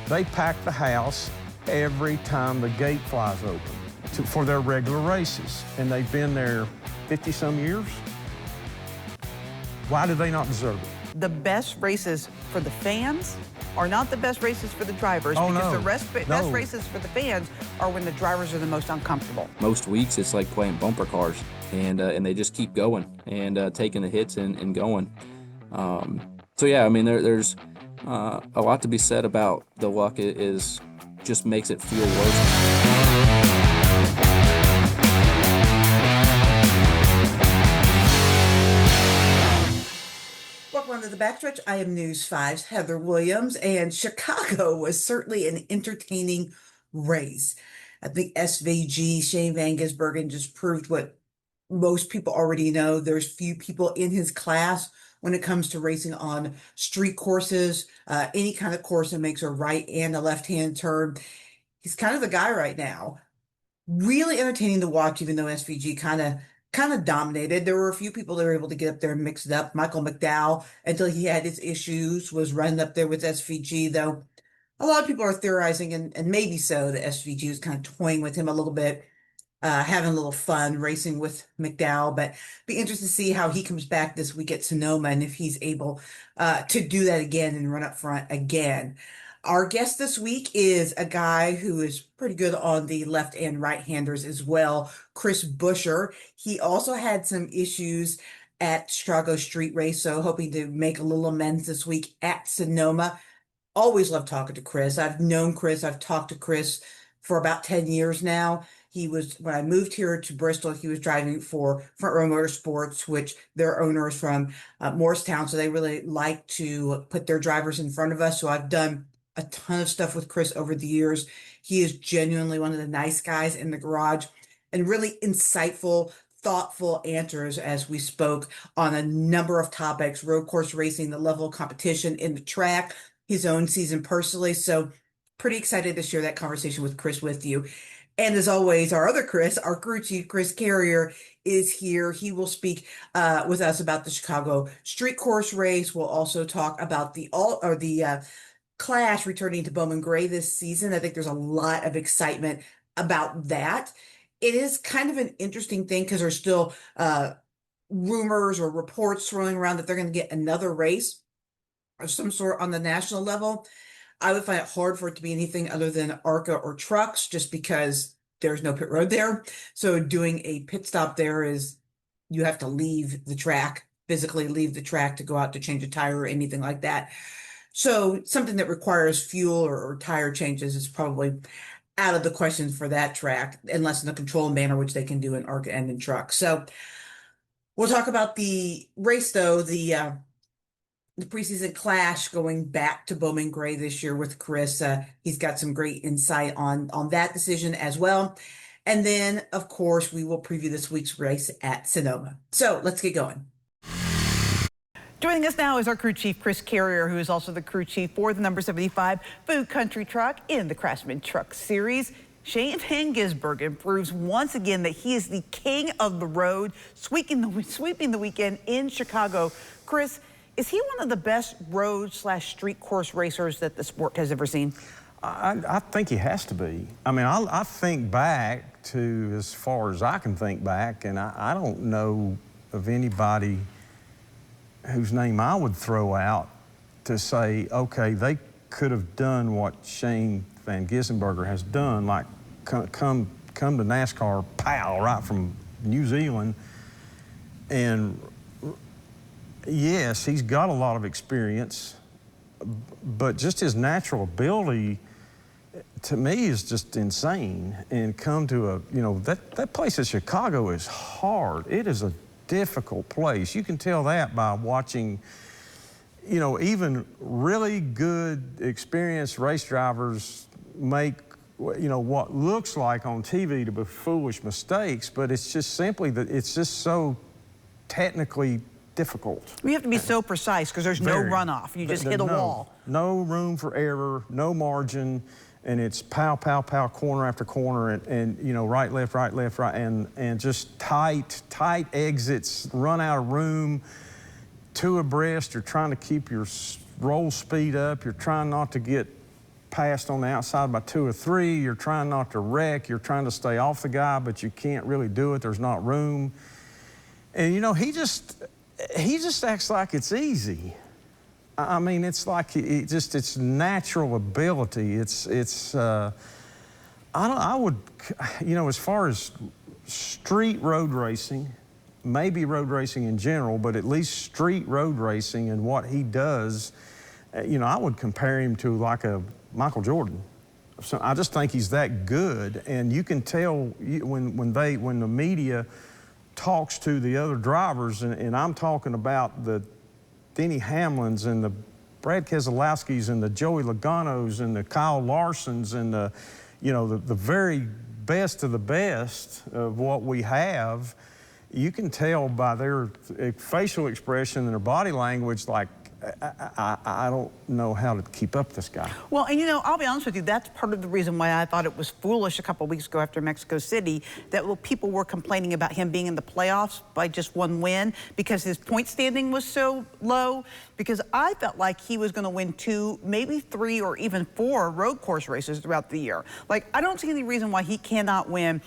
They pack the house every time the gate flies open for their regular races, and they've been there 50-some years. Why do they not deserve it? The best races for the fans are not the best races for the drivers, because the best races for the fans are when the drivers are the most uncomfortable. Most weeks it's like playing bumper cars, and they just keep going and taking the hits and going. So yeah, I mean there's a lot to be said about the luck. Is just makes it feel worse. Welcome to the Backstretch. I am News 5's Heather Williams, and Chicago was certainly an entertaining race. I think SVG, Shane Van Gisbergen, just proved what most people already know. There's few people in his class when it comes to racing on street courses, any kind of course that makes a right and a left-hand turn. He's kind of the guy right now. Really entertaining to watch, even though SVG kind of dominated. There were a few people that were able to get up there and mix it up. Michael McDowell, until he had his issues, was running up there with SVG, though a lot of people are theorizing, and maybe so, that SVG was kind of toying with him a little bit, having a little fun racing with McDowell. But be interested to see how he comes back this week at Sonoma, and if he's able to do that again and run up front again. Our guest this week is a guy who is pretty good on the left and right-handers as well, Chris Buescher. He also had some issues at Chicago Street Race, so hoping to make a little amends this week at Sonoma. Always love talking to Chris. I've known Chris. I've talked to Chris for about 10 years now. He was, when I moved here to Bristol, he was driving for Front Row Motorsports, which their owner is from Morristown, so they really like to put their drivers in front of us. So I've done a ton of stuff with Chris over the years. He is genuinely one of the nice guys in the garage, and really insightful, thoughtful answers as we spoke on a number of topics: road course racing, the level of competition in the track, his own season personally. So pretty excited to share that conversation with Chris with you. And as always, our other Chris, our crew chief, Chris Carrier, is here. He will speak with us about the Chicago Street Course race. We'll also talk about the Clash returning to Bowman Gray this season. I think there's a lot of excitement about that. It is kind of an interesting thing because there's still rumors or reports swirling around that they're going to get another race of some sort on the national level. I would find it hard for it to be anything other than ARCA or trucks, just because there's no pit road there. So doing a pit stop there is, you have to leave the track, physically leave the track to go out to change a tire or anything like that. So something that requires fuel or tire changes is probably out of the question for that track, unless in a controlled manner, which they can do in ARCA and in trucks. So we'll talk about the race, though, the preseason clash going back to Bowman Gray this year with Chris. He's got some great insight on that decision as well. And then, of course, we will preview this week's race at Sonoma. So let's get going. Joining us now is our crew chief, Chris Carrier, who is also the crew chief for the number 75 Food Country truck in the Craftsman Truck Series. Shane Van Gisbergen proves once again that he is the king of the road, sweeping the weekend in Chicago. Chris, is he one of the best road/street course racers that the sport has ever seen? I think he has to be. I mean, I think back to as far as I can think back, and I don't know of anybody whose name I would throw out to say, okay, they could have done what Shane Van Gisbergen has done, like come to NASCAR, pow, right from New Zealand. And yes, he's got a lot of experience, but just his natural ability, to me, is just insane. And come to that place at Chicago is hard. It is a difficult place. You can tell that by watching, even really good, experienced race drivers make, what looks like on TV to be foolish mistakes, but it's just simply that it's just so technically difficult. We have to be so precise because there's no runoff. You just hit a wall. No room for error, no margin, and it's pow, pow, pow, corner after corner, and right, left, and just tight exits, run out of room, two abreast. You're trying to keep your roll speed up. You're trying not to get passed on the outside by 2 or 3. You're trying not to wreck. You're trying to stay off the guy, but you can't really do it. There's not room. And, you know, he just acts like it's easy. I mean, it's like it's natural ability. I would, you know, as far as street road racing, maybe road racing in general, but at least street road racing and what he does, you know, I would compare him to like a Michael Jordan. So I just think he's that good, and you can tell when the media talks to the other drivers, and I'm talking about the Denny Hamlins and the Brad Keselowskis and the Joey Logano's and the Kyle Larsons and the, you know, the very best of the best of what we have, you can tell by their facial expression and their body language, like, I don't know how to keep up this guy. Well, and you know, I'll be honest with you, that's part of the reason why I thought it was foolish a couple of weeks ago after Mexico City that people were complaining about him being in the playoffs by just 1 win because his point standing was so low, because I felt like he was going to win 2, maybe 3, or even 4 road course races throughout the year. Like, I don't see any reason why he cannot win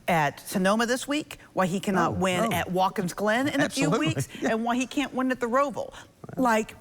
at Sonoma this week, why he cannot win at Watkins Glen in a few weeks, and why he can't win at the Roval. Like,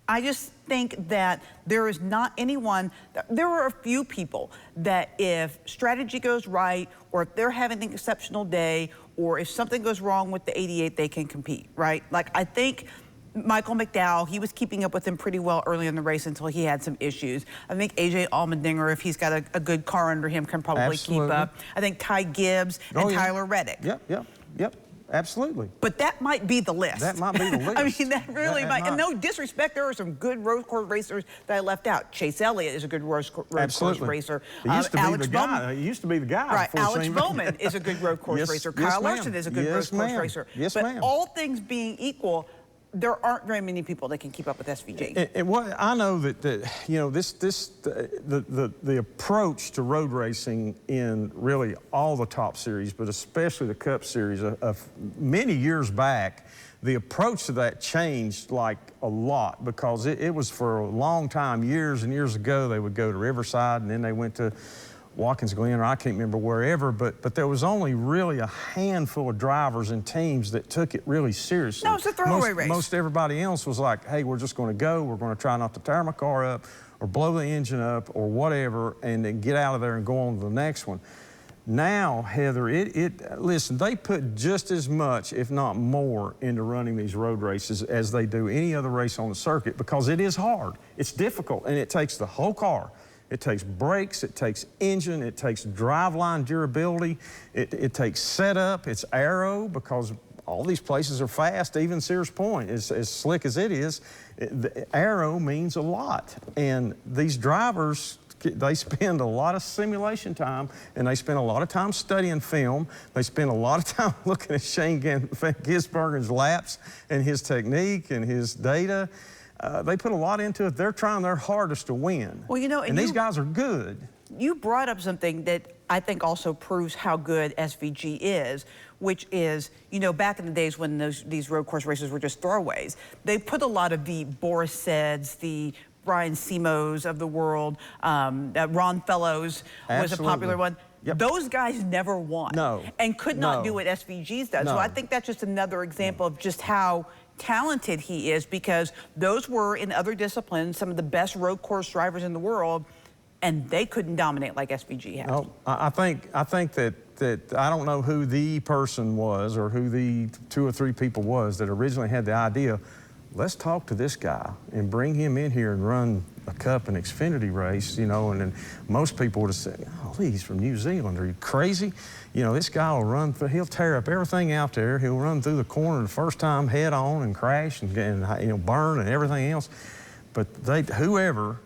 I just think that there is not anyone, there are a few people that if strategy goes right, or if they're having an exceptional day, or if something goes wrong with the 88, they can compete, right? Like, I think Michael McDowell, he was keeping up with him pretty well early in the race until he had some issues. I think AJ Allmendinger, if he's got a good car under him, can probably keep up. I think Ty Gibbs and Tyler Reddick. Yep. Absolutely. But that might be the list. That might be the list. I mean, that really might. And no disrespect, there are some good road course racers that I left out. Chase Elliott is a good road course racer. He used to be Alex the guy. Bowman. He used to be the guy. Right. Alex Bowman is a good road course racer. Kyle Larson is a good road course racer. Yes, but ma'am. all things being equal, there aren't very many people that can keep up with SVG. And what I know that you know, the approach to road racing in really all the top series, but especially the Cup Series, of many years back, the approach to that changed like a lot, because it was for a long time, years and years ago, they would go to Riverside and then they went to Watkins Glen, or I can't remember wherever, but there was only really a handful of drivers and teams that took it really seriously. No, it's a throwaway race. Most everybody else was like, hey, we're just going to go, we're going to try not to tear my car up or blow the engine up or whatever, and then get out of there and go on to the next one. Now, Heather, listen, they put just as much, if not more, into running these road races as they do any other race on the circuit, because it is hard, it's difficult, and it takes the whole car. It takes brakes, it takes engine, it takes driveline durability, it takes setup, it's aero, because all these places are fast. Even Sears Point, as slick as it is, the aero means a lot. And these drivers, they spend a lot of simulation time, and they spend a lot of time studying film. They spend a lot of time looking at Shane Gisbergen's laps and his technique and his data. They put a lot into it. They're trying their hardest to win. Well, you know, and these guys are good. You brought up something that I think also proves how good SVG is, which is, you know, back in the days when these road course races were just throwaways, they put a lot of the Boris Seds, the Brian Simos of the world, Ron Fellows was a popular one. Yep. Those guys never won. No. And could not do what SVG's does. No. So I think that's just another example of just how talented he is, because those were, in other disciplines, some of the best road course drivers in the world, and they couldn't dominate like SVG has. No, I think that I don't know who the person was, or who the 2 or 3 people was that originally had the idea, let's talk to this guy and bring him in here and run a Cup and Xfinity race, you know, and then most people would have said, oh, he's from New Zealand, are you crazy? You know, this guy will run, he'll tear up everything out there. He'll run through the corner the first time head on and crash and you know, burn and everything else. But whoever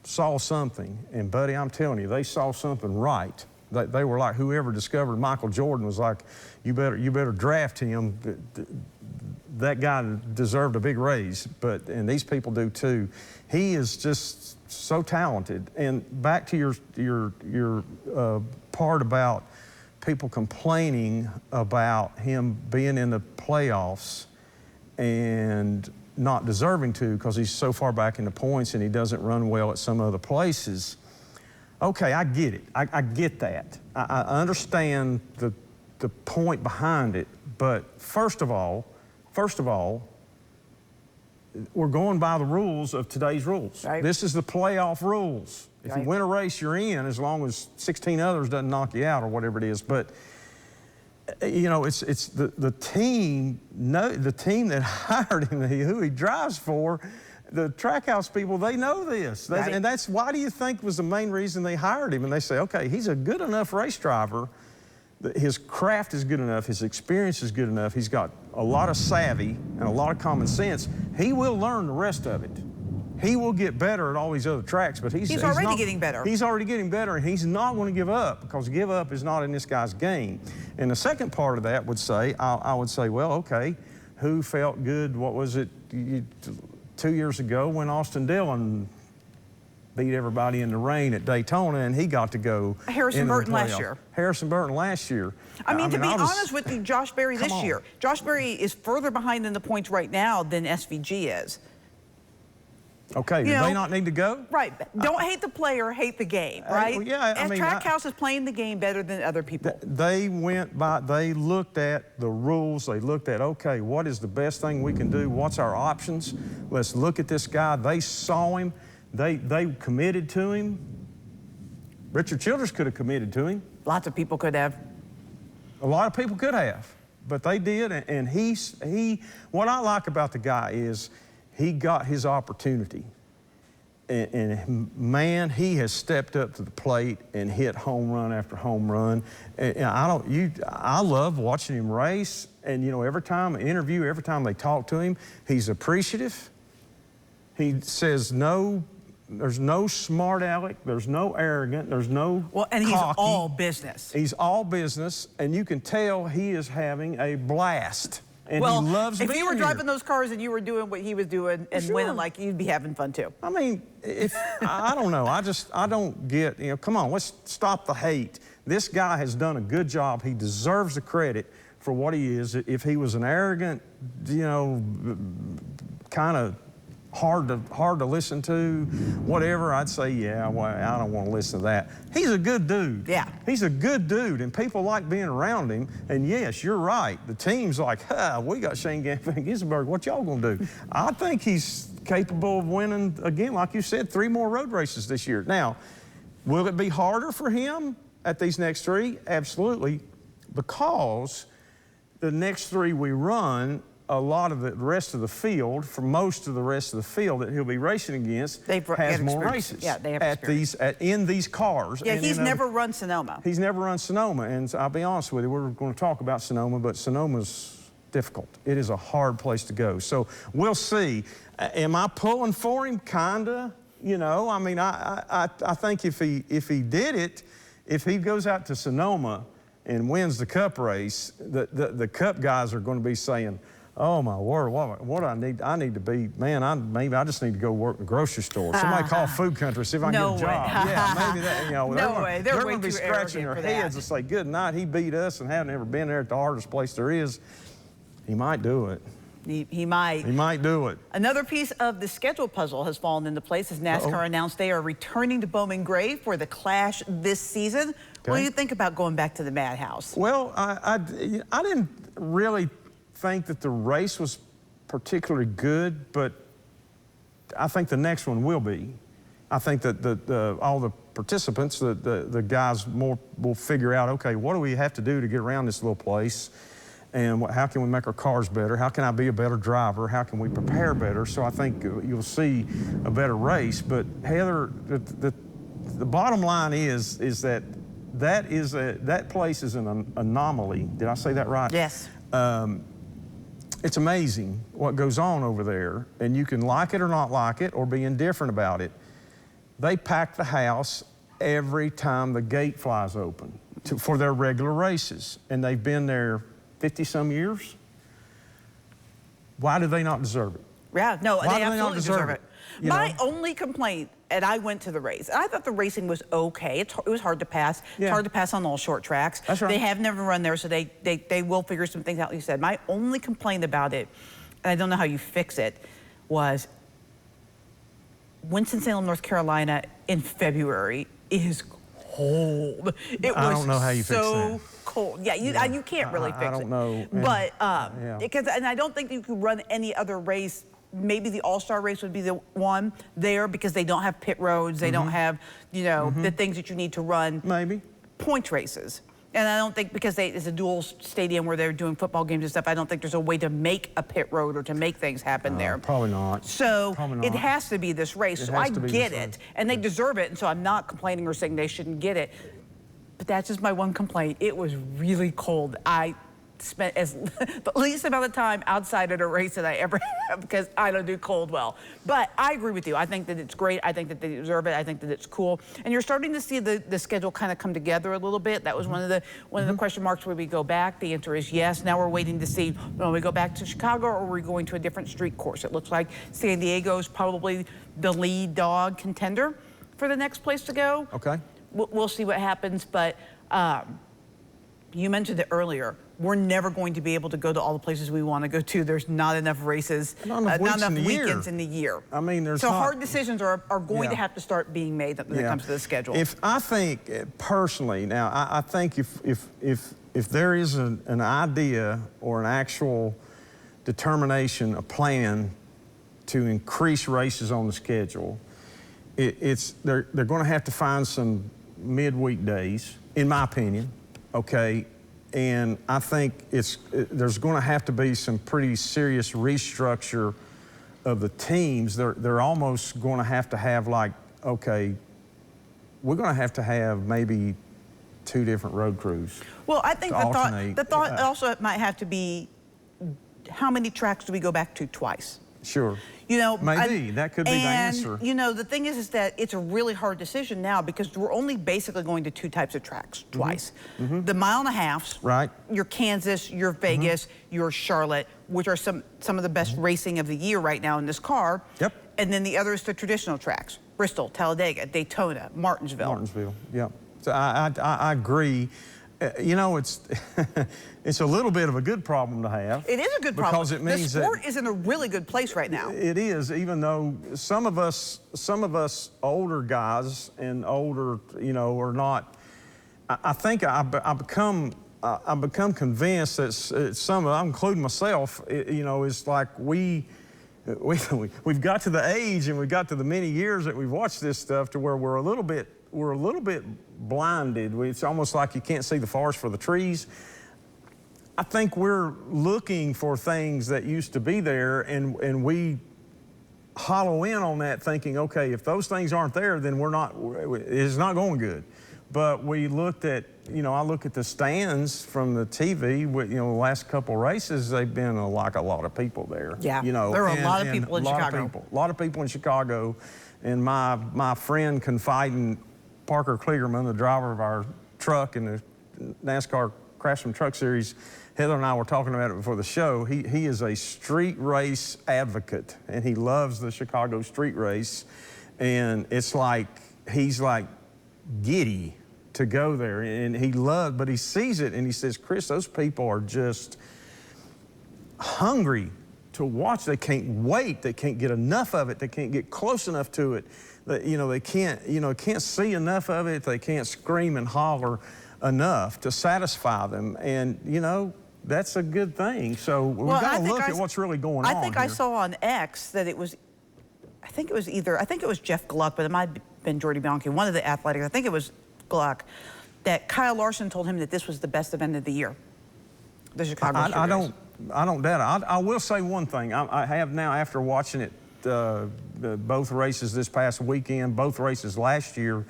saw something, and buddy, I'm telling you, they saw something right. They were like, whoever discovered Michael Jordan was like, you better draft him. That guy deserved a big raise, and these people do too. He is just so talented. And back to your part about people complaining about him being in the playoffs, and not deserving to because he's so far back in the points and he doesn't run well at some other places. Okay, I get it. I get that. I understand the point behind it. But first of all, we're going by the rules of today's rules. Right. This is the playoff rules. If you win a race, you're in, as long as 16 others doesn't knock you out or whatever it is. But you know, it's the team. The team that hired him, who he drives for, the Trackhouse people, they know this. And that's why do you think was the main reason they hired him? And they say, okay, he's a good enough race driver. His craft is good enough. His experience is good enough. He's got a lot of savvy and a lot of common sense. He will learn the rest of it. He will get better at all these other tracks, but he's already getting better. He's already getting better, and he's not going to give up because give up is not in this guy's game. And the second part of that would say, I would say, well, okay, who felt good? What was it 2 years ago when Austin Dillon beat everybody in the rain at Daytona, and he got to go. Harrison Burton last year. Harrison Burton last year. I mean, to be honest with you, Josh Berry this year. Josh Berry is further behind in the points right now than SVG is. Okay, do they not need to go? Right. Don't hate the player, hate the game, right? Well, yeah, I mean, Trackhouse is playing the game better than other people. They went by, they looked at the rules. They looked at, okay, what is the best thing we can do? What's our options? Let's look at this guy. They saw him. They committed to him. Richard Childress could have committed to him. Lots of people could have. A lot of people could have, but they did. And what I like about the guy is he got his opportunity. And man, he has stepped up to the plate and hit home run after home run. And I love watching him race. And you know, every time I interview, every time they talk to him, he's appreciative. He says no. There's no smart aleck, there's no arrogant, there's no and he's cocky. all business. He's all business, and you can tell he is having a blast. And he loves being if you were here. driving those cars and you were doing what he was doing and winning, like, you'd be having fun too. I mean, I don't know. I don't get, you know, come on, let's stop the hate. This guy has done a good job. He deserves the credit for what he is. If he was an arrogant, you know, kind of hard to listen to, whatever, I'd say, yeah, well, I don't want to listen to that. He's a good dude. Yeah. He's a good dude, and people like being around him. And yes, you're right. The team's like, we got Shane Van Gisbergen. What y'all gonna do? I think he's capable of winning, again, like you said, 3 more road races this year. Now, will it be harder for him at these next 3? Absolutely, because the next 3 we run, a lot of the rest of the field, for most of the rest of the field that he'll be racing against, has more races. Yeah, they have in these cars. Yeah, he's never run Sonoma. He's never run Sonoma, and I'll be honest with you, we're going to talk about Sonoma, but Sonoma's difficult. It is a hard place to go. So we'll see. Am I pulling for him? Kinda. You know, I mean, I think if he did it, if he goes out to Sonoma and wins the Cup race, the Cup guys are going to be saying, oh my word, what I need to be, man, maybe I just need to go work in the grocery store. Somebody call Food Country, see if I can get a job. Yeah, maybe that, you know. They're going to be scratching their heads and say, good night, he beat us and haven't ever been there at the hardest place there is. He might do it. He might. He might do it. Another piece of the schedule puzzle has fallen into place as NASCAR announced they are returning to Bowman Gray for the Clash this season. Okay. What do you think about going back to the Madhouse? Well, I didn't really think that the race was particularly good, but I think the next one will be. I think that all the participants, the guys will figure out, okay, what do we have to do to get around this little place? And how can we make our cars better? How can I be a better driver? How can we prepare better? So I think you'll see a better race. But Heather, the bottom line is that place is an anomaly. Did I say that right? Yes. It's amazing what goes on over there, and you can like it or not like it or be indifferent about it. They pack the house every time the gate flies open for their regular races, and they've been there 50-some years. Why do they not deserve it? Yeah, no, Why they do absolutely deserve it. My know? only complaint, and I went to the race, and I thought the racing was okay. It was hard to pass. Yeah. It's hard to pass on all short tracks. That's right. They have never run there, so they will figure some things out, like you said. My only complaint about it, and I don't know how you fix it, was Winston-Salem, North Carolina in February is cold. It was I don't know how you fix so that. cold. Yeah, you can't really fix it. I don't know. But yeah. and I don't think you could run any other race. Maybe the All-Star race would be the one there because they don't have pit roads. They don't have, you know, the things that you need to run. Maybe. Point races. And I don't think, because it's a dual stadium where they're doing football games and stuff, I don't think there's a way to make a pit road or to make things happen there. Probably not. So Probably it not. has to be this race. So I get it. And they deserve it. And so I'm not complaining or saying they shouldn't get it. But that's just my one complaint. It was really cold. I spent the least amount of time outside at a race that I ever have because I don't do cold well. But I agree with you. I think that it's great. I think that they deserve it. I think that it's cool. And you're starting to see the schedule kind of come together a little bit. That was one of the question marks where we go back. The answer is yes. Now we're waiting to see when we go back to Chicago or we're going to a different street course. It looks like San Diego is probably the lead dog contender for the next place to go. Okay. We'll see what happens. But you mentioned it earlier. We're never going to be able to go to all the places we want to go to. There's not enough races, not enough weekends in the year. I mean, there's so not, hard decisions are going to have to start being made when it comes to the schedule. If I think personally, now I think if there is an idea or an actual determination, a plan to increase races on the schedule, they're going to have to find some midweek days, in my opinion. Okay. And I think there's going to have to be some pretty serious restructure of the teams. They're almost going to have like, okay, we're going to have maybe 2 different road crews. Well, I think the thought also might have to be, how many tracks do we go back to twice? Sure. You know, maybe that could be the answer. You know, the thing is that it's a really hard decision now because we're only basically going to 2 types of tracks twice. The 1.5 miles, right? Your Kansas, your Vegas, your Charlotte, which are some of the best racing of the year right now in this car. Yep. And then the other is the traditional tracks: Bristol, Talladega, Daytona, Martinsville. Martinsville. Yep. So I agree. You know, it's it's a little bit of a good problem to have. It is a good problem because it means the sport is in a really good place right now. It is, even though some of us older guys and older, you know, are not. I think I become convinced that I'm including myself. You know, it's like we've got to the age and we've got to the many years that we've watched this stuff to where we're a little bit blinded. It's almost like you can't see the forest for the trees. I think we're looking for things that used to be there, and we hollow in on that thinking, okay, if those things aren't there, then it's not going good. But we looked at, you know, I look at the stands from the TV, you know, the last couple races, they've been like a lot of people there. Yeah, you know, there are a lot of people in Chicago. A lot of people in Chicago. And my friend confiding Parker Kligerman, the driver of our truck in the NASCAR Craftsman Truck Series, Heather and I were talking about it before the show. He is a street race advocate, and he loves the Chicago street race. And it's like, he's like giddy to go there. And he loves, but he sees it and he says, Chris, those people are just hungry to watch. They can't wait. They can't get enough of it. They can't get close enough to it. They can't see enough of it. They can't scream and holler enough to satisfy them. And, you know, that's a good thing. So we've got to look at what's really going on. I think I saw on X that it was, I think it was Jeff Gluck, but it might have been Jordy Bianchi, one of the athletics. I think it was Gluck, that Kyle Larson told him that this was the best event of the year. The Chicago Street Race. I don't doubt it. I will say one thing. I have now, after watching it, both races this past weekend, both races last year,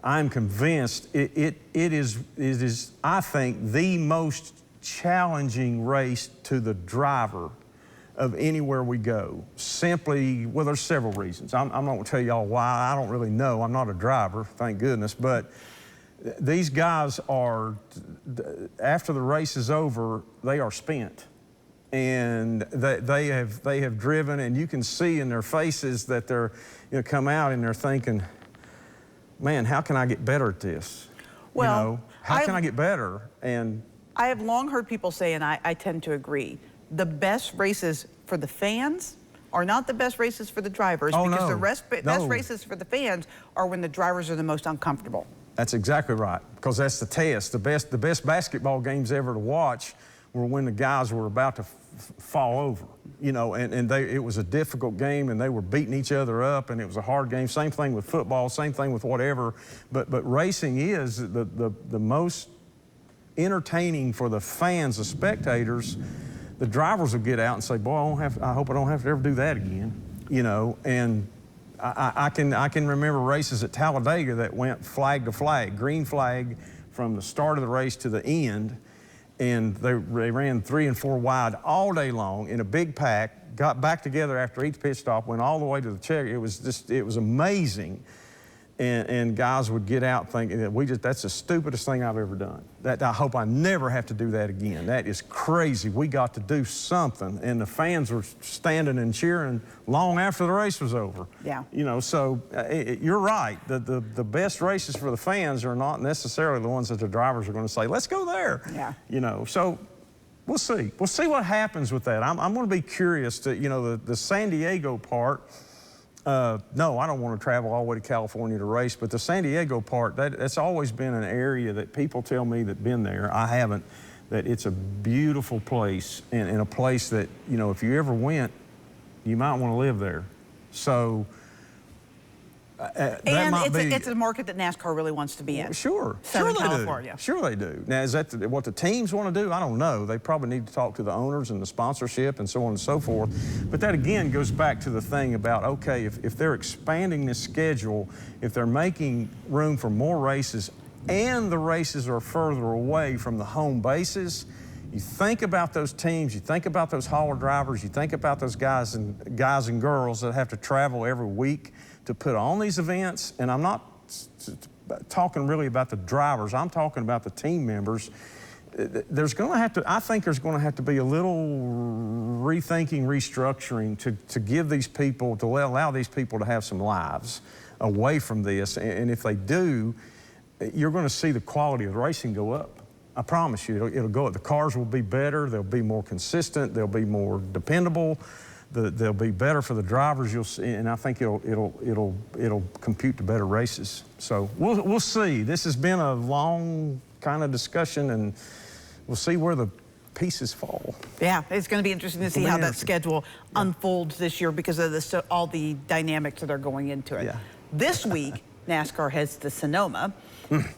I'm convinced it is, I think, the most challenging race to the driver of anywhere we go. Simply, well, there's several reasons. I'm not going to tell y'all why. I don't really know. I'm not a driver, thank goodness. But these guys are, after the race is over, they are spent. And they have driven, and you can see in their faces that they're, you know, come out and they're thinking, man, how can I get better at this? Well, you know, how can I get better? And I have long heard people say, and I tend to agree, the best races for the fans are not the best races for the drivers Oh, because no. the best races for the fans are when the drivers are the most uncomfortable. That's exactly right, because that's the test. The best basketball games ever to watch were when the guys were about to fall over, you know, and it was a difficult game, and they were beating each other up, and it was a hard game. Same thing with football, same thing with whatever. But racing is the most entertaining for the fans, the spectators. The drivers will get out and say, "Boy, I hope I don't have to ever do that again," you know, and. I can remember races at Talladega that went flag to flag, green flag from the start of the race to the end, and they ran 3 and 4 wide all day long in a big pack, got back together after each pit stop, went all the way to the check. It was amazing. And guys would get out thinking that that's the stupidest thing I've ever done. I hope I never have to do that again. That is crazy. We got to do something. And the fans were standing and cheering long after the race was over. Yeah. You know, so you're right. The best races for the fans are not necessarily the ones that the drivers are going to say, let's go there. Yeah. You know, so we'll see. We'll see what happens with that. I'm going to be curious to, you know, the San Diego part. No, I don't want to travel all the way to California to race, but the San Diego part, that's always been an area that people tell me that been there. I haven't, that it's a beautiful place and a place that, you know, if you ever went, you might want to live there. So and it's a market that NASCAR really wants to be in. Sure, Southern sure they California. do. Sure they do. Now, is that what the teams want to do? I don't know. They probably need to talk to the owners and the sponsorship and so on and so forth. But that again goes back to the thing about, okay, if they're expanding this schedule, if they're making room for more races and the races are further away from the home bases, you think about those teams, you think about those hauler drivers, you think about those guys and girls that have to travel every week to put on these events. And I'm not talking really about the drivers, I'm talking about the team members. There's going to have to, I think there's going to have to be a little rethinking, restructuring to give these people, to allow these people to have some lives away from this. And if they do, you're going to see the quality of the racing go up. I promise you, it'll go up. The cars will be better, they'll be more consistent, they'll be more dependable, they'll be better for the drivers. You'll see, and I think it'll compute to better races. So we'll see. This has been a long kind of discussion, and we'll see where the pieces fall. Yeah, it's going to be interesting to see how that schedule unfolds this year because of all the dynamics that are going into it. Yeah. This week, NASCAR heads to Sonoma.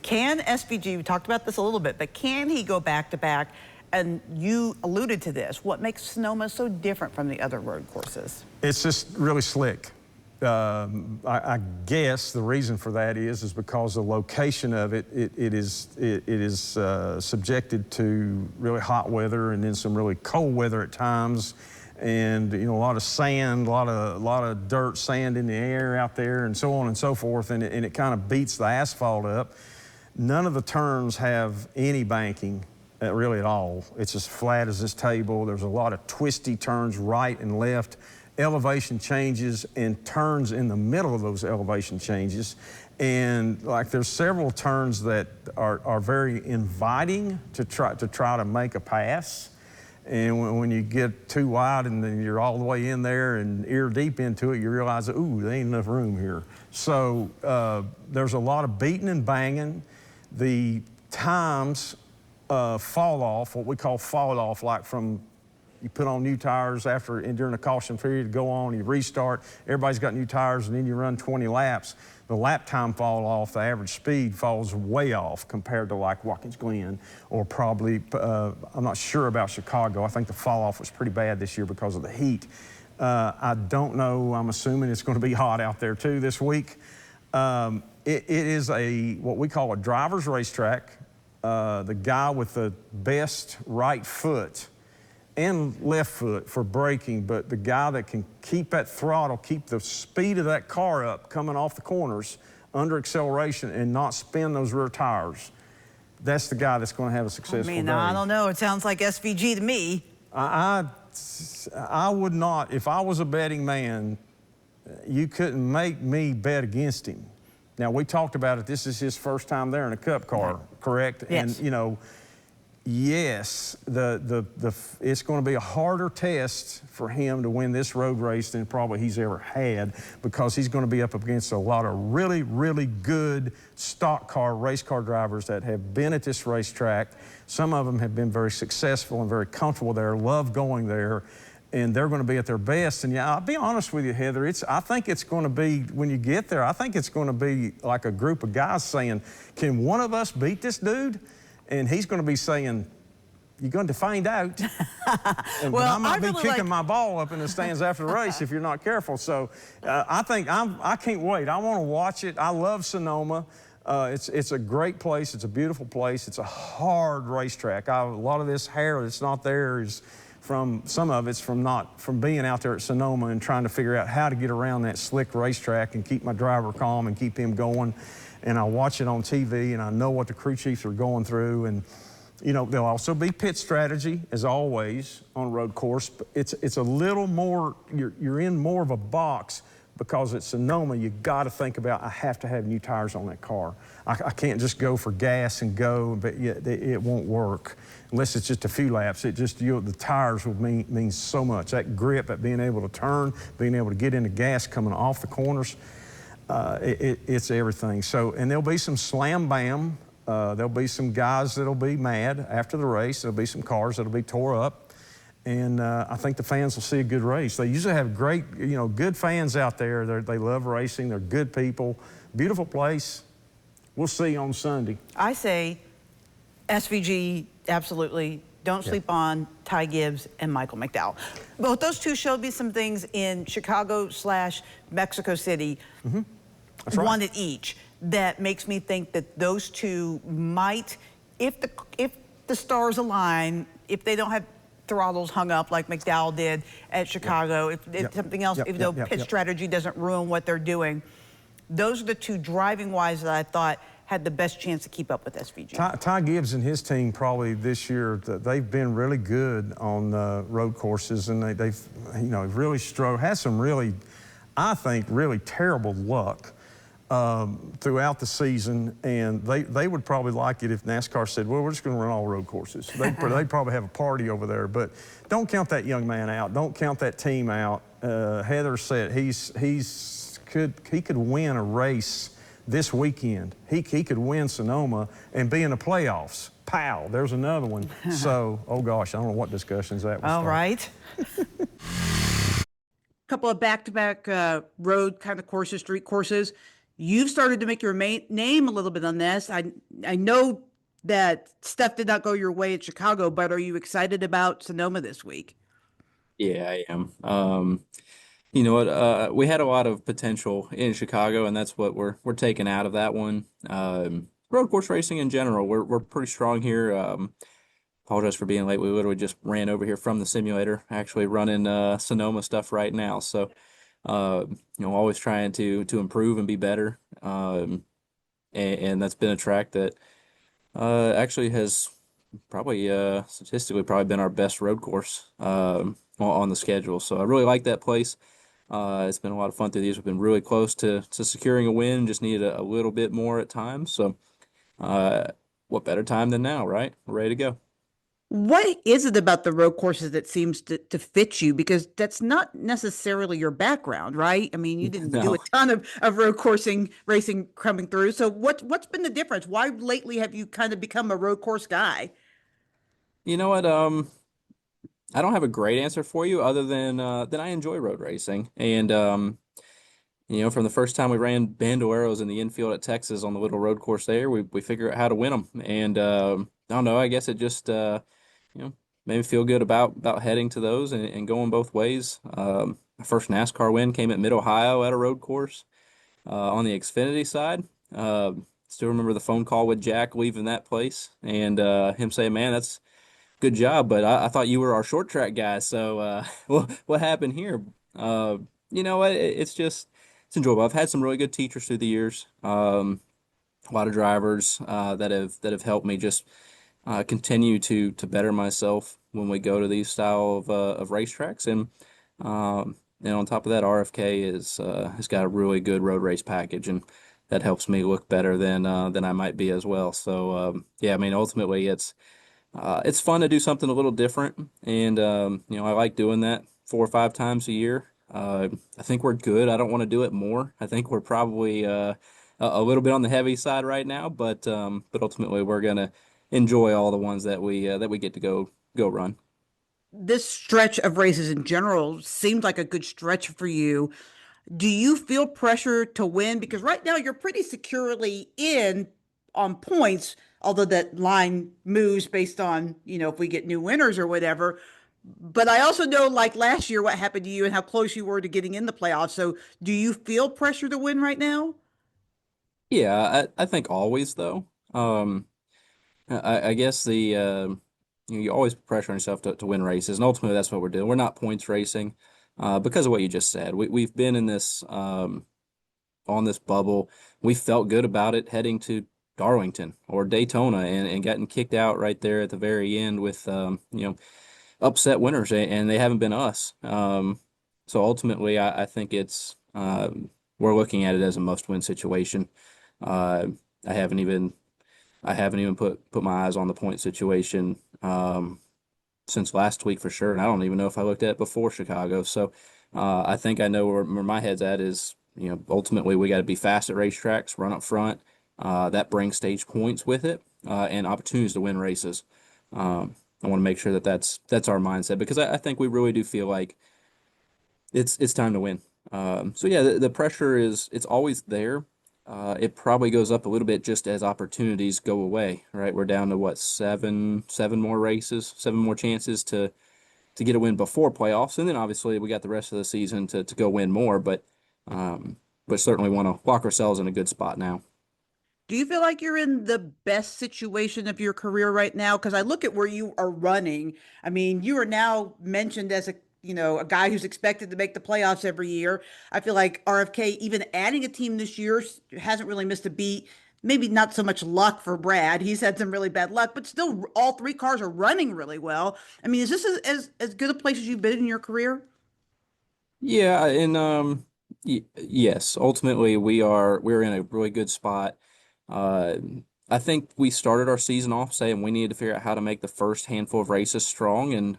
Can SVG, we talked about this a little bit, but can he go back-to-back? And you alluded to this. What makes Sonoma so different from the other road courses? It's just really slick. I guess the reason for that is because the location of it is subjected to really hot weather and then some really cold weather at times, and you know, a lot of sand, a lot of dirt, sand in the air out there, and so on and so forth, and it kind of beats the asphalt up. None of the turns have any banking. Really at all. It's as flat as this table. There's a lot of twisty turns right and left, elevation changes and turns in the middle of those elevation changes. And like there's several turns that are very inviting to try to make a pass. And when you get too wide and then you're all the way in there and ear deep into it, you realize, ooh, there ain't enough room here. So there's a lot of beating and banging. The times fall off, what we call fall off, like from you put on new tires during the caution period, go on, you restart, everybody's got new tires, and then you run 20 laps. The lap time fall off, the average speed falls way off compared to like Watkins Glen or probably, I'm not sure about Chicago. I think the fall off was pretty bad this year because of the heat. I don't know, I'm assuming it's going to be hot out there too this week. It is what we call a driver's racetrack. The guy with the best right foot and left foot for braking, but the guy that can keep that throttle, keep the speed of that car up coming off the corners under acceleration and not spin those rear tires, that's the guy that's going to have a successful day. I don't know. It sounds like SVG to me. I would not, if I was a betting man, you couldn't make me bet against him. Now, we talked about it. This is his first time there in a Cup car, correct? Yes. And, you know, yes, it's going to be a harder test for him to win this road race than probably he's ever had, because he's going to be up against a lot of really, really good stock car, race car drivers that have been at this racetrack. Some of them have been very successful and very comfortable there, love going there, and they're going to be at their best. And yeah, I'll be honest with you, Heather, I think it's going to be, when you get there, I think it's going to be like a group of guys saying, can one of us beat this dude? And he's going to be saying, you're going to find out. And Well, I might be really kicking my ball up in the stands after the race if you're not careful. So I can't wait. I want to watch it. I love Sonoma. It's a great place. It's a beautiful place. It's a hard racetrack. A lot of this hair that's not there is some of it's from being out there at Sonoma and trying to figure out how to get around that slick racetrack and keep my driver calm and keep him going. And I watch it on TV, and I know what the crew chiefs are going through. And you know, there'll also be pit strategy, as always, on a road course. But it's a little more, you're in more of a box, because at Sonoma, you got to think about, I have to have new tires on that car. I can't just go for gas and go, but it won't work unless it's just a few laps. The tires will mean so much. That grip, that being able to turn, being able to get into gas coming off the corners, it's everything. So, and there'll be some slam bam. There'll be some guys that'll be mad after the race. There'll be some cars that'll be tore up. And I think the fans will see a good race. They usually have great, good fans out there. They love racing. They're good people. Beautiful place. We'll see on Sunday. I say SVG, absolutely. Don't sleep on Ty Gibbs and Michael McDowell. Both those two showed me some things in Chicago/Mexico City, That's right. one at each, that makes me think that those two might, if the stars align, if they don't have throttles hung up like McDowell did at Chicago, if something else, if the pit strategy doesn't ruin what they're doing, those are the two driving-wise that I thought had the best chance to keep up with SVG. Ty Gibbs and his team probably this year, they've been really good on road courses, and they've really had some really, I think, really terrible luck throughout the season, and they would probably like it if NASCAR said, well, we're just going to run all road courses. They'd probably have a party over there, but don't count that young man out. Don't count that team out. Heather said he could win a race this weekend. He could win Sonoma and be in the playoffs. Pow, there's another one. So, oh gosh, I don't know what discussions that was. All right. Couple of back-to-back road kind of courses, street courses. You've started to make your name a little bit on this. I know that stuff did not go your way at Chicago, but are you excited about Sonoma this week? Yeah, I am. You know what? We had a lot of potential in Chicago, and that's what we're taking out of that one. Road course racing in general, we're pretty strong here. Apologize for being late. We literally just ran over here from the simulator, actually running Sonoma stuff right now. So, always trying to improve and be better. And that's been a track that actually has probably statistically probably been our best road course on the schedule. So I really like that place. It's been a lot of fun through these. We've been really close to securing a win, just needed a little bit more at times. So what better time than now, right? We're ready to go. What is it about the road courses that seems to fit you? Because that's not necessarily your background, right? I mean, you didn't do a ton of road racing coming through. So what's been the difference? Why lately have you kind of become a road course guy? You know what? I don't have a great answer for you other than I enjoy road racing. And, from the first time we ran bandoleros in the infield at Texas on the little road course there, we figured out how to win them. And I don't know, I guess it just, made me feel good about heading to those and going both ways. My first NASCAR win came at Mid-Ohio at a road course on the Xfinity side. Still remember the phone call with Jack leaving that place and him saying, man, that's good job, but I thought you were our short track guy. So what happened here? It's enjoyable. I've had some really good teachers through the years. A lot of drivers that have helped me just continue to better myself when we go to these style of racetracks. And on top of that, RFK has got a really good road race package, and that helps me look better than I might be as well. So ultimately it's it's fun to do something a little different, and I like doing that 4 or 5 times a year. I think we're good. I don't want to do it more. I think we're probably a little bit on the heavy side right now, but ultimately we're gonna enjoy all the ones that we get to go run. This stretch of races in general seemed like a good stretch for you. Do you feel pressure to win? Because right now you're pretty securely in on points, although that line moves based on, if we get new winners or whatever. But I also know, like last year, what happened to you and how close you were to getting in the playoffs. So do you feel pressure to win right now? Yeah, I think always though. I guess you always put pressure on yourself to win races, and ultimately that's what we're doing. We're not points racing because of what you just said. We've been in this on this bubble. We felt good about it heading to Darlington or Daytona and gotten kicked out right there at the very end with upset winners, and they haven't been us. So ultimately, I think it's we're looking at it as a must-win situation. Uh, I haven't even I haven't even put my eyes on the point situation since last week for sure, and I don't even know if I looked at it before Chicago. So I think I know where my head's at is ultimately we got to be fast at racetracks, run up front. That brings stage points with it and opportunities to win races. I want to make sure that that's our mindset because I think we really do feel like it's time to win. So yeah, the pressure it's always there. It probably goes up a little bit just as opportunities go away, right? We're down to what, seven more races, seven more chances to get a win before playoffs, and then obviously we got the rest of the season to go win more, but certainly want to lock ourselves in a good spot now. Do you feel like you're in the best situation of your career right now? Because I look at where you are running. I mean, you are now mentioned as a guy who's expected to make the playoffs every year. I feel like RFK, even adding a team this year, hasn't really missed a beat. Maybe not so much luck for Brad. He's had some really bad luck, but still, all three cars are running really well. I mean, is this as good a place as you've been in your career? Yeah, and yes, ultimately we're in a really good spot. Uh, I think we started our season off saying we needed to figure out how to make the first handful of races strong, and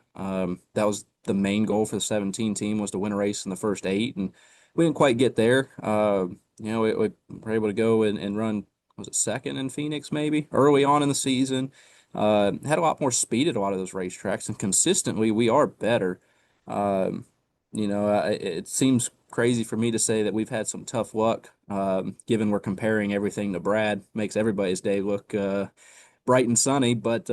that was the main goal for the 17 team was to win a race in the first 8, and we didn't quite get there. We were able to go and run, was it second in Phoenix maybe early on in the season. Had a lot more speed at a lot of those racetracks, and consistently we are better. Um, it seems crazy for me to say that we've had some tough luck, given we're comparing everything to Brad. Makes everybody's day look bright and sunny, but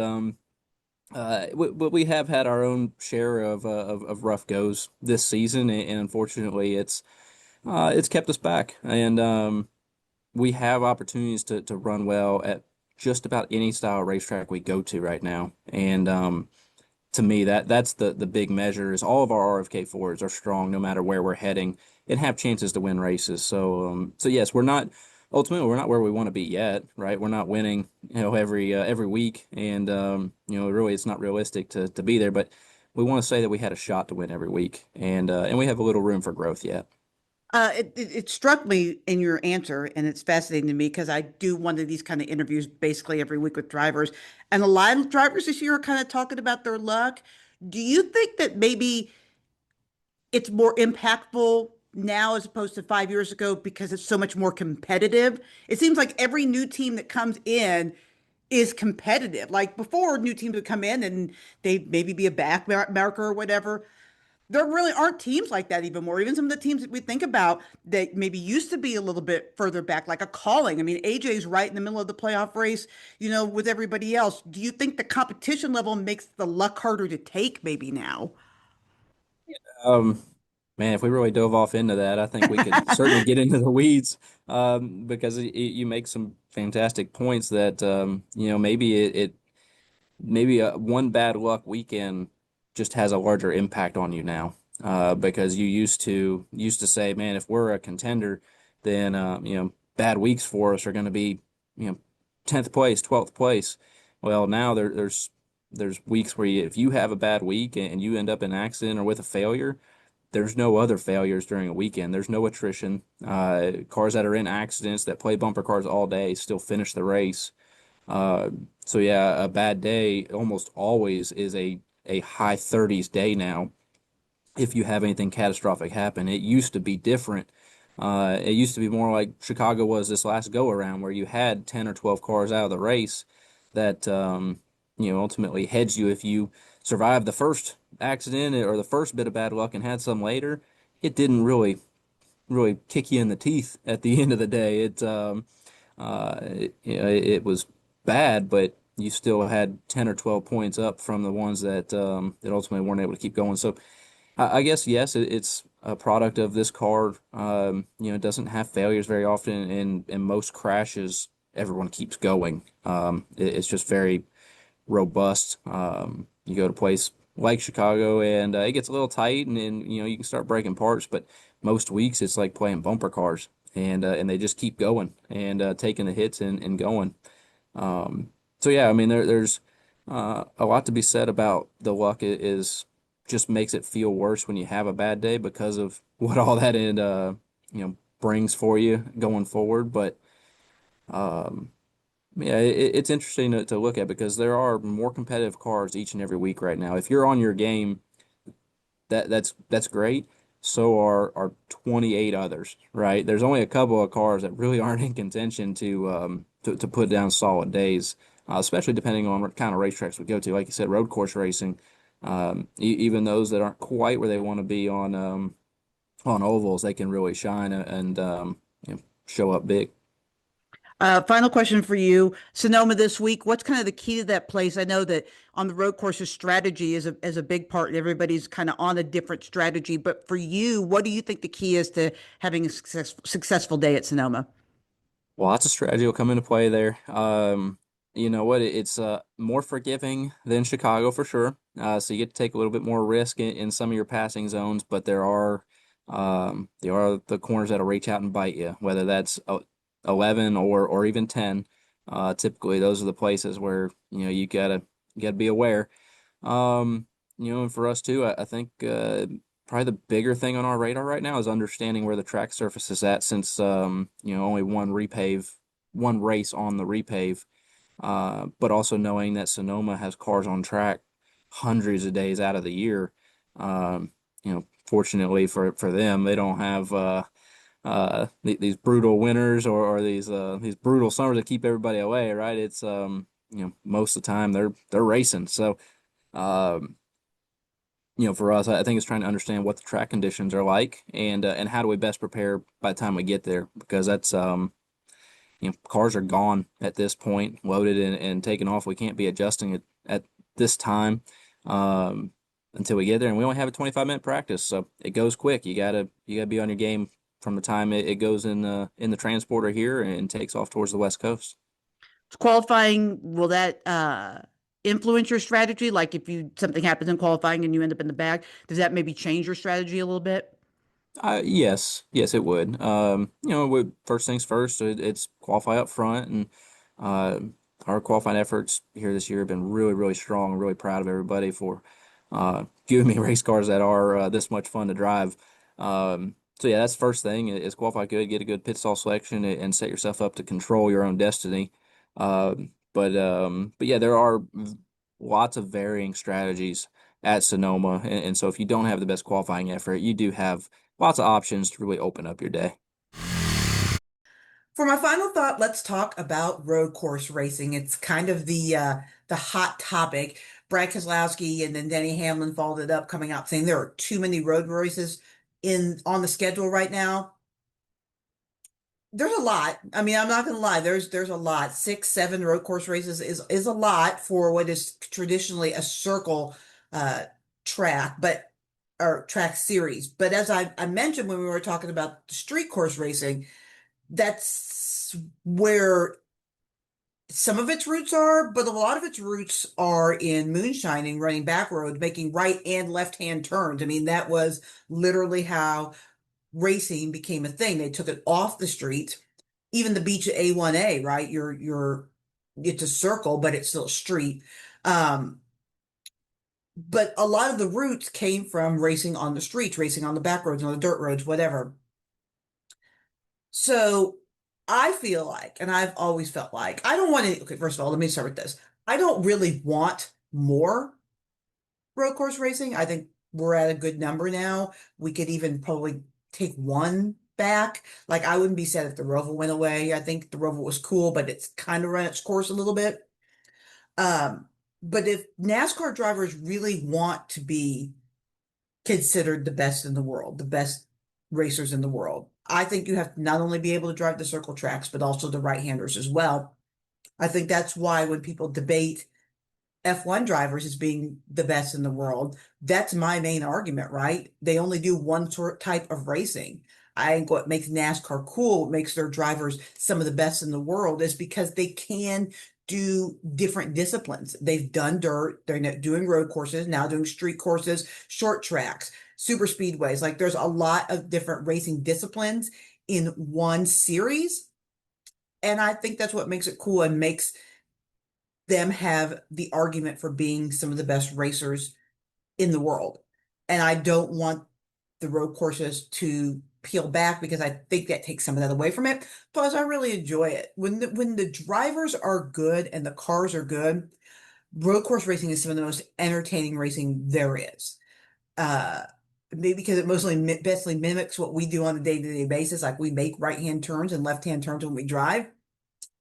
we have had our own share of rough goes this season, and unfortunately, it's kept us back. And we have opportunities to run well at just about any style racetrack we go to right now, and to me that's the big measure is all of our RFK Fords are strong no matter where we're heading and have chances to win races. So yes, we're not where we want to be yet, right? We're not winning, every week, and really it's not realistic to be there, but we want to say that we had a shot to win every week, and we have a little room for growth yet. It struck me in your answer, and it's fascinating to me because I do one of these kind of interviews basically every week with drivers, and a lot of drivers this year are kind of talking about their luck. Do you think that maybe it's more impactful now as opposed to 5 years ago because it's so much more competitive? It seems like every new team that comes in is competitive. Like before, new teams would come in and they'd maybe be a back marker or whatever. There really aren't teams like that even more. Even some of the teams that we think about that maybe used to be a little bit further back, like a calling. I mean, AJ's right in the middle of the playoff race, with everybody else. Do you think the competition level makes the luck harder to take maybe now? Um, Man, if we really dove off into that, I think we could certainly get into the weeds because you make some fantastic points that maybe maybe one bad luck weekend just has a larger impact on you now because you used to say, man, if we're a contender, then bad weeks for us are going to be 10th place, 12th place. Well, now there's weeks where if you have a bad week and you end up in an accident or with a failure, there's no other failures during a weekend. There's no attrition. Cars that are in accidents that play bumper cars all day still finish the race. So yeah, a bad day almost always is a high 30s day now if you have anything catastrophic happen. It used to be different. It used to be more like Chicago was this last go around, where you had 10 or 12 cars out of the race that ultimately hedged you if you survived the first accident or the first bit of bad luck and had some later. It didn't really kick you in the teeth at the end of the day. It was bad, but you still had 10 or 12 points up from the ones that ultimately weren't able to keep going. So I guess yes, it's a product of this car. It doesn't have failures very often, and in most crashes, everyone keeps going. It's just very robust. You go to a place like Chicago, and it gets a little tight, and you can start breaking parts. But most weeks, it's like playing bumper cars, and they just keep going and taking the hits and going. So yeah, I mean there's a lot to be said about the luck is just makes it feel worse when you have a bad day because of what all that brings for you going forward. But yeah, it's interesting to look at because there are more competitive cars each and every week right now. If you're on your game, that's great. So are 28 others, right? There's only a couple of cars that really aren't in contention to put down solid days, especially depending on what kind of racetracks we go to. Like you said, road course racing, even those that aren't quite where they want to be on ovals, they can really shine and show up big. Final question for you, Sonoma this week. What's kind of the key to that place? I know that on the road courses, strategy is a big part, and everybody's kind of on a different strategy. But for you, what do you think the key is to having a successful day at Sonoma? Well, lots of strategy will come into play there. You know what? It's more forgiving than Chicago for sure. So you get to take a little bit more risk in some of your passing zones, but there are the corners that'll reach out and bite you, whether that's 11 or even 10. Typically, those are the places where you gotta be aware. And for us too, I think probably the bigger thing on our radar right now is understanding where the track surface is at since only one race on the repave, but also knowing that Sonoma has cars on track hundreds of days out of the year. Fortunately for them, they don't have these brutal winters or these brutal summers that keep everybody away, right? It's most of the time they're racing. So um, for us, I think it's trying to understand what the track conditions are like and how do we best prepare by the time we get there because that's cars are gone at this point, loaded and taken off. We can't be adjusting it at this time um, until we get there, and we only have a 25-minute practice, so it goes quick. You gotta be on your game from the time it goes in the transporter here and takes off towards the West Coast. Qualifying, will that influence your strategy? Like if something happens in qualifying and you end up in the back, does that maybe change your strategy a little bit? Yes, it would. First things first, it's qualify up front, and uh, our qualifying efforts here this year have been really, really strong. I'm really proud of everybody for giving me race cars that are this much fun to drive. So yeah, that's the first thing is qualify good, get a good pit stall selection, and set yourself up to control your own destiny. But yeah, there are lots of varying strategies at Sonoma, and so if you don't have the best qualifying effort, you do have lots of options to really open up your day. For my final thought, let's talk about road course racing. It's kind of the hot topic. Brad Keselowski and then Denny Hamlin followed it up, coming out saying there are too many road races in on the schedule right now. There's a lot. I mean, I'm not gonna lie. There's a lot. Six, seven road course races is a lot for what is traditionally a circle uh track, but or track series. But as I mentioned when we were talking about the street course racing, that's where some of its roots are, but a lot of its roots are in moonshining, running back roads, making right and left hand turns. I mean, that was literally how racing became a thing. They took it off the street. Even the beach at A1A, right? It's a circle, but it's still a street. Um, but a lot of the roots came from racing on the streets, racing on the back roads, on the dirt roads, whatever. So I feel like, and I've always felt like, I don't want to, okay, first of all, let me start with this. I don't really want more road course racing. I think we're at a good number now. We could even probably take one back. Like, I wouldn't be sad if the Roval went away. I think the Roval was cool, but it's kind of run its course a little bit. Um, but if NASCAR drivers really want to be considered the best in the world, the best racers in the world, I think you have to not only be able to drive the circle tracks, but also the right-handers as well. I think that's why when people debate F1 drivers as being the best in the world, that's my main argument, right? They only do one type of racing. I think what makes NASCAR cool, what makes their drivers some of the best in the world, is because they can do different disciplines. They've done dirt, they're doing road courses, now doing street courses, short tracks, super speedways. Like, there's a lot of different racing disciplines in one series. And I think that's what makes it cool and makes them have the argument for being some of the best racers in the world. And I don't want the road courses to peel back because I think that takes some of that away from it. Plus, I really enjoy it. When the drivers are good and the cars are good, road course racing is some of the most entertaining racing there is. Maybe because it basically mimics what we do on a day-to-day basis. Like, we make right-hand turns and left-hand turns when we drive,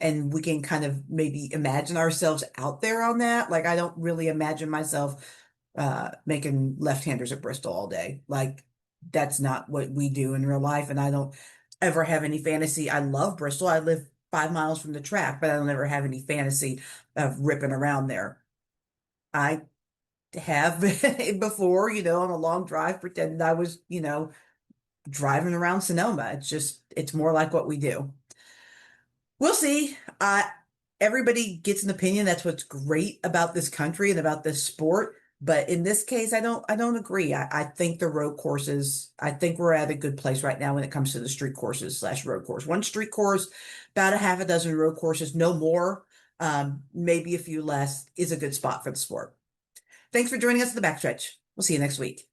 and we can kind of maybe imagine ourselves out there on that. Like, I don't really imagine myself making left-handers at Bristol all day. Like, that's not what we do in real life, and I don't ever have any fantasy. I love Bristol. I live 5 miles from the track, but I don't ever have any fantasy of ripping around there. I have before, on a long drive, pretended I was, driving around Sonoma. It's more like what we do. We'll see. Everybody gets an opinion. That's what's great about this country and about this sport. But in this case, I don't agree. I think the road courses, I think we're at a good place right now when it comes to the street courses / road course. One street course, about a half a dozen road courses, no more, maybe a few less, is a good spot for the sport. Thanks for joining us at the Backstretch. We'll see you next week.